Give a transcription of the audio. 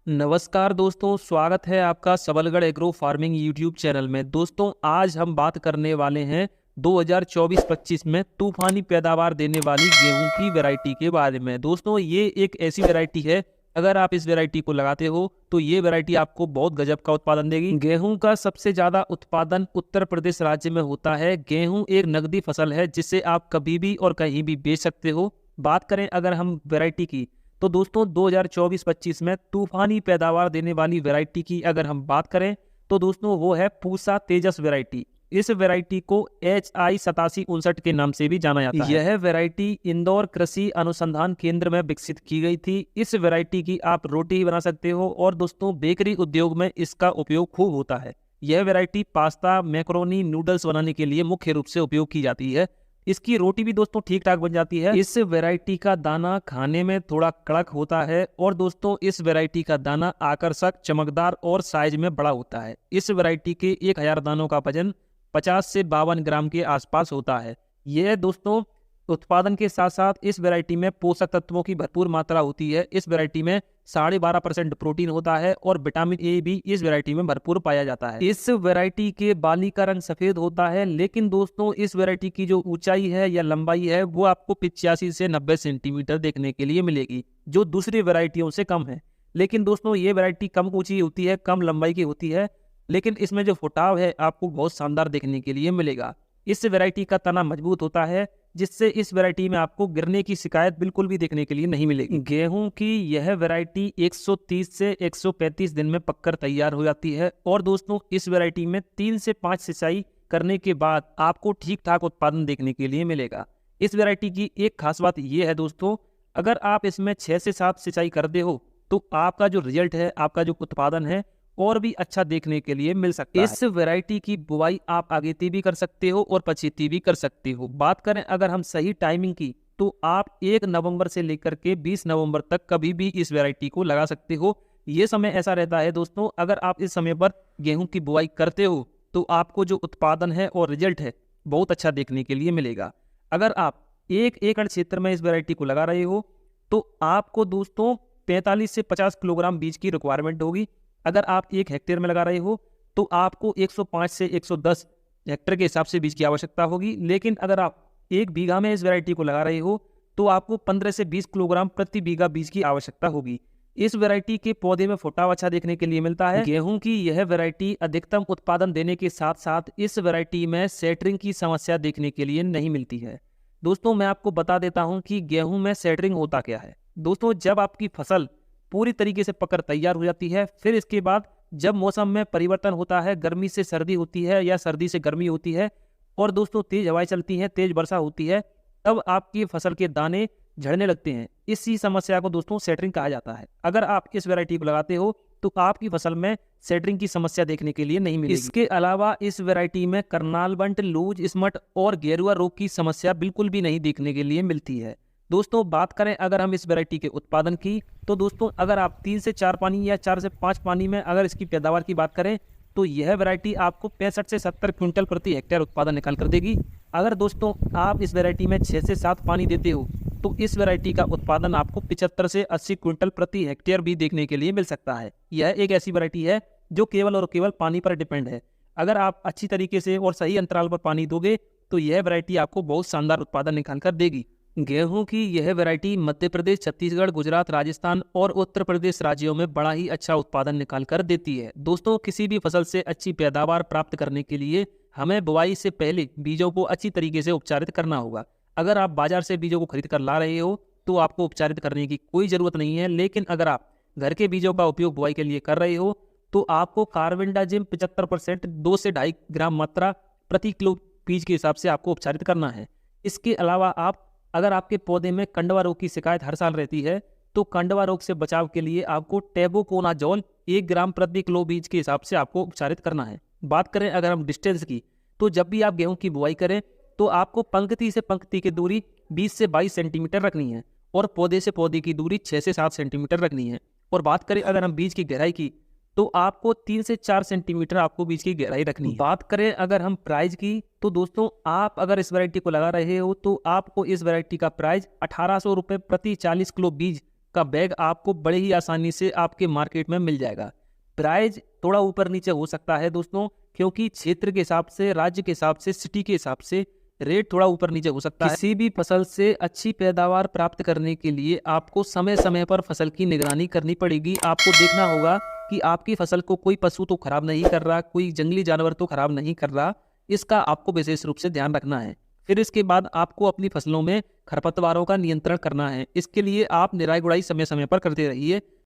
नमस्कार दोस्तों, स्वागत है आपका Sabalgarh agro farming YouTube channel में। दोस्तों आज हम बात करने वाले हैं 2024-25 में तूफानी पैदावार देने वाली गेहूं की वैरायटी के बारे में। दोस्तों ये एक ऐसी वैरायटी है, अगर आप इस वैरायटी को लगाते हो तो ये वैरायटी आपको बहुत गजब का उत्पादन देगी। गेहूं का सबसे ज्यादा उत्पादन उत्तर प्रदेश राज्य में होता है। गेहूं एक नकदी फसल है जिसे आप कभी भी और कहीं भी बेच सकते हो। बात करें अगर हम वैरायटी की, तो दोस्तों 2024-25 में तूफानी पैदावार देने वाली वैरायटी की अगर हम बात करें तो दोस्तों वो है पूसा तेजस वैरायटी। इस वैरायटी को HI 8759 के नाम से भी जाना जाता है। यह वैरायटी इंदौर कृषि अनुसंधान केंद्र में विकसित की गई थी। इस वैरायटी की आप रोटी ही बना सकते हो और दोस्तों बेकरी उद्योग में इसका उपयोग खूब होता है। यह वैरायटी पास्ता, मैक्रोनी, नूडल्स बनाने के लिए मुख्य रूप से उपयोग की जाती है। इसकी रोटी भी दोस्तों ठीक ठाक बन जाती है। इस वैरायटी का दाना खाने में थोड़ा कड़क होता है और दोस्तों इस वैरायटी का दाना आकर्षक, चमकदार और साइज में बड़ा होता है। इस वैरायटी के 1000 दानों का वजन 50 से 52 ग्राम के आसपास होता है। यह दोस्तों उत्पादन के साथ साथ इस वैरायटी में पोषक तत्वों की भरपूर मात्रा होती है। इस वैरायटी में 12.5% प्रोटीन होता है और विटामिन ए भी इस वैरायटी में भरपूर पाया जाता है। इस वैरायटी के बाली का रंग सफेद होता है, लेकिन दोस्तों इस वैरायटी की जो ऊंचाई है या लंबाई है वो आपको 85 से 90 सेंटीमीटर देखने के लिए मिलेगी, जो दूसरी वैरायटियों से कम है। लेकिन दोस्तों ये वैरायटी कम ऊंची होती है, कम लंबाई की होती है, लेकिन इसमें जो फुटाव है आपको बहुत शानदार देखने के लिए मिलेगा। इस वैरायटी का तना मजबूत होता है, जिससे इस वैरायटी में आपको गिरने की शिकायत बिल्कुल भी देखने के लिए नहीं मिलेगी। गेहूं की यह वैरायटी 130 से 135 दिन में पककर तैयार हो जाती है और दोस्तों इस वैरायटी में 3 से 5 सिंचाई करने के बाद आपको ठीक ठाक उत्पादन देखने के लिए मिलेगा। इस वैरायटी की एक खास बात यह है दोस्तों, अगर आप इसमें 6 से 7 सिंचाई करते हो तो आपका जो रिजल्ट है, आपका जो उत्पादन है और भी अच्छा देखने के लिए मिल सकता है। इस वैरायटी की बुआई आप अगेती भी कर सकते हो और पछेती भी कर सकते हो। बात करें अगर हम सही टाइमिंग की, तो आप 1 नवंबर से लेकर के 20 नवंबर तक कभी भी इस वैरायटी को लगा सकते हो। ये समय ऐसा रहता है दोस्तों, अगर आप इस समय पर गेहूं की बुआई करते हो तो आपको जो उत्पादन है और रिजल्ट है बहुत अच्छा देखने के लिए मिलेगा। अगर आप 1 एकड़ क्षेत्र में इस वैरायटी को लगा रहे हो तो आपको दोस्तों 45 से 50 किलोग्राम बीज की रिक्वायरमेंट होगी। अगर आप 1 हेक्टेयर में लगा रहे हो तो आपको 105 से 110 हेक्टेयर के हिसाब से बीज की आवश्यकता होगी। लेकिन अगर आप 1 बीघा में इस वैरायटी को लगा रहे हो तो आपको 15 से 20 किलोग्राम प्रति बीघा बीज की आवश्यकता होगी। इस वैरायटी के पौधे में फुटाव अच्छा देखने के लिए मिलता है। गेहूं की यह वैरायटी अधिकतम उत्पादन देने के साथ साथ इस वैरायटी में सेटरिंग की समस्या देखने के लिए नहीं मिलती है। दोस्तों मैं आपको बता देता हूं कि गेहूं में सेटरिंग होता क्या है। दोस्तों जब आपकी फसल पूरी तरीके से पककर तैयार हो जाती है, फिर इसके बाद जब मौसम में परिवर्तन होता है, गर्मी से सर्दी होती है या सर्दी से गर्मी होती है और दोस्तों तेज हवाएं चलती हैं, तेज वर्षा होती है, तब आपकी फसल के दाने झड़ने लगते हैं। इसी समस्या को दोस्तों सेटरिंग कहा जाता है। अगर आप इस वैरायटी को लगाते हो तो आपकी फसल में सेटरिंग की समस्या देखने के लिए नहीं मिलेगी। इसके अलावा इस वैरायटी में करनाल बंट, लूज स्मट और गेरुआ रोग की समस्या बिल्कुल भी नहीं देखने के लिए मिलती है। दोस्तों बात करें अगर हम इस वैरायटी के उत्पादन की, तो दोस्तों अगर आप 3 से 4 पानी या 4 से 5 पानी में अगर इसकी पैदावार की बात करें तो यह वैरायटी आपको 65 से 70 क्विंटल प्रति हेक्टेयर उत्पादन निकाल कर देगी। अगर दोस्तों आप इस वैरायटी में 6 से 7 पानी देते हो तो इस वैरायटी का उत्पादन आपको 75 से 80 क्विंटल प्रति हेक्टेयर भी देखने के लिए मिल सकता है। यह एक ऐसी वैरायटी है जो केवल और केवल पानी पर डिपेंड है। अगर आप अच्छी तरीके से और सही अंतराल पर पानी दोगे तो यह वैरायटी आपको बहुत शानदार उत्पादन निकाल कर देगी। गेहूं की यह वैरायटी मध्य प्रदेश, छत्तीसगढ़, गुजरात, राजस्थान और उत्तर प्रदेश राज्यों में बड़ा ही अच्छा उत्पादन निकाल कर देती है। दोस्तों किसी भी फसल से अच्छी पैदावार प्राप्त करने के लिए हमें बुआई से पहले बीजों को अच्छी तरीके से उपचारित करना होगा। अगर आप बाजार से बीजों को खरीद कर ला रहे हो तो आपको उपचारित करने की कोई ज़रूरत नहीं है। लेकिन अगर आप घर के बीजों का उपयोग बुआई के लिए कर रहे हो तो आपको कार्बेंडाजिम 75% 2 से 2.5 ग्राम मात्रा प्रति किलो बीज के हिसाब से आपको उपचारित करना है। इसके अलावा अगर आपके पौधे में कंडवा रोग की शिकायत हर साल रहती है तो कंडवा रोग से बचाव के लिए आपको टेबुकोनाजोल 1 ग्राम प्रति किलो बीज के हिसाब से आपको उपचारित करना है। बात करें अगर हम डिस्टेंस की, तो जब भी आप गेहूं की बुआई करें तो आपको पंक्ति से पंक्ति की दूरी 20 से 22 सेंटीमीटर रखनी है और पौधे से पौधे की दूरी 6 से 7 सेंटीमीटर रखनी है। और बात करें अगर हम बीज की गहराई की, तो आपको 3 से 4 सेंटीमीटर आपको बीज की गहराई रखनी है। बात करें अगर हम प्राइस की, तो दोस्तों आप अगर इस वैरायटी को लगा रहे हो तो आपको इस वैरायटी का प्राइस 1800 रुपये प्रति 40 किलो बीज का बैग आपको बड़े ही आसानी से आपके मार्केट में मिल जाएगा। प्राइस थोड़ा ऊपर नीचे हो सकता है दोस्तों, क्योंकि क्षेत्र के हिसाब से, राज्य के हिसाब से, सिटी के हिसाब से रेट थोड़ा ऊपर नीचे हो सकता है। किसी भी फसल से अच्छी पैदावार प्राप्त करने के लिए आपको समय समय पर फसल की निगरानी करनी पड़ेगी। आपको देखना होगा कि आपकी फसल को कोई पशु तो खराब नहीं कर रहा, कोई जंगली जानवर तो खराब नहीं कर रहा, इसका आपको विशेष रूप से ध्यान रखना है। फिर इसके बाद आपको अपनी फसलों में खरपतवारों का नियंत्रण करना है। इसके लिए आप निराई गुड़ाई समय समय पर करते रहिए।